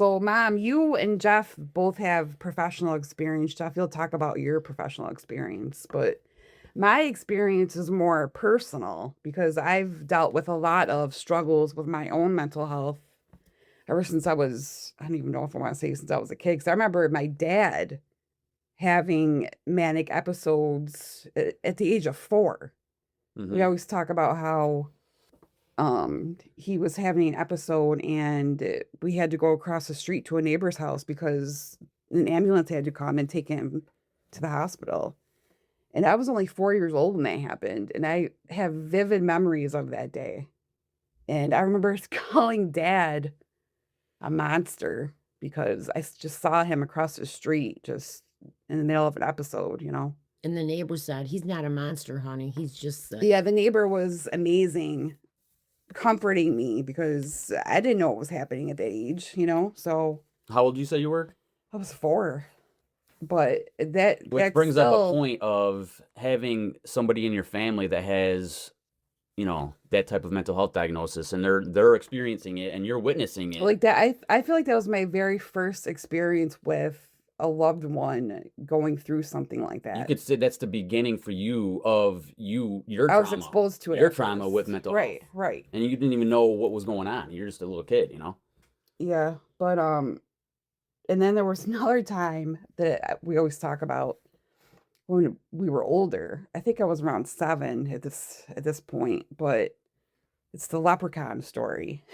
So, Mom, you and Jeff both have professional experience. Jeff, you'll talk about your professional experience, but my experience is more personal because I've dealt with a lot of struggles with my own mental health ever since I don't even know if I want to say since I was a kid. Because I remember my dad having manic episodes at the age of 4. We Hmm. always talk about how he was having an episode and we had to go across the street to a neighbor's house because an ambulance had to come and take him to the hospital. And I was only 4 years old when that happened, and I have vivid memories of that day. And I remember calling dad a monster because just saw him across the street just in the middle of an episode. And the neighbor said, "He's not a monster, honey. He's just sick." Yeah, the neighbor was amazing, comforting me because I didn't know what was happening at that age. So How old you say you were? I was 4, but that Which that's brings up a still point of having somebody in your family that has, that type of mental health diagnosis, and they're experiencing it, and you're witnessing it. like that. I feel like that was my very first experience with a loved one going through something like You that. could say that's the beginning for you of your I was trauma, exposed to it your at trauma first. with mental Right, health, right. and you didn't even know what was going on. You're just a little kid. Yeah, but and then there was another time that we always talk about when we were older. I think I was around 7 at this point, but it's the leprechaun story.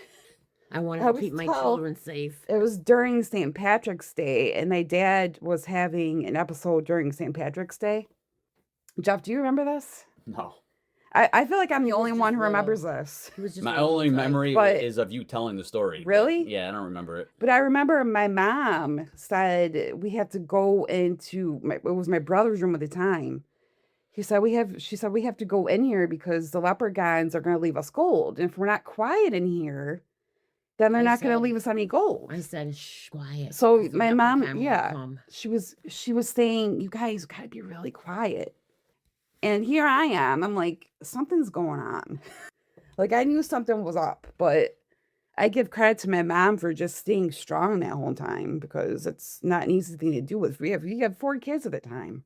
I wanted I to was keep my told children safe. it was during St. Patrick's Day, and my dad was having an episode during St. Patrick's Day. Jeff, do you remember this? No. I feel like I'm the He was only just one who little. remembers this. He was just My a little only tyke. memory But is of you telling the story. but really? yeah, I don't remember it. But I remember my mom said we have to go into it was my brother's room at the time. She said we have to go in here because the leprechauns are going to leave us gold. And if we're not quiet in here, then they're I not going to said- leave us any gold. I said, "Shh, quiet." So 'cause the my mom, leprechaun will yeah, come. she was saying, you guys got to be really quiet. And here I am. I'm like, something's going on. Like I knew something was up, but I give credit to my mom for just staying strong that whole time because it's not an easy thing to do with. You have 4 kids at the time.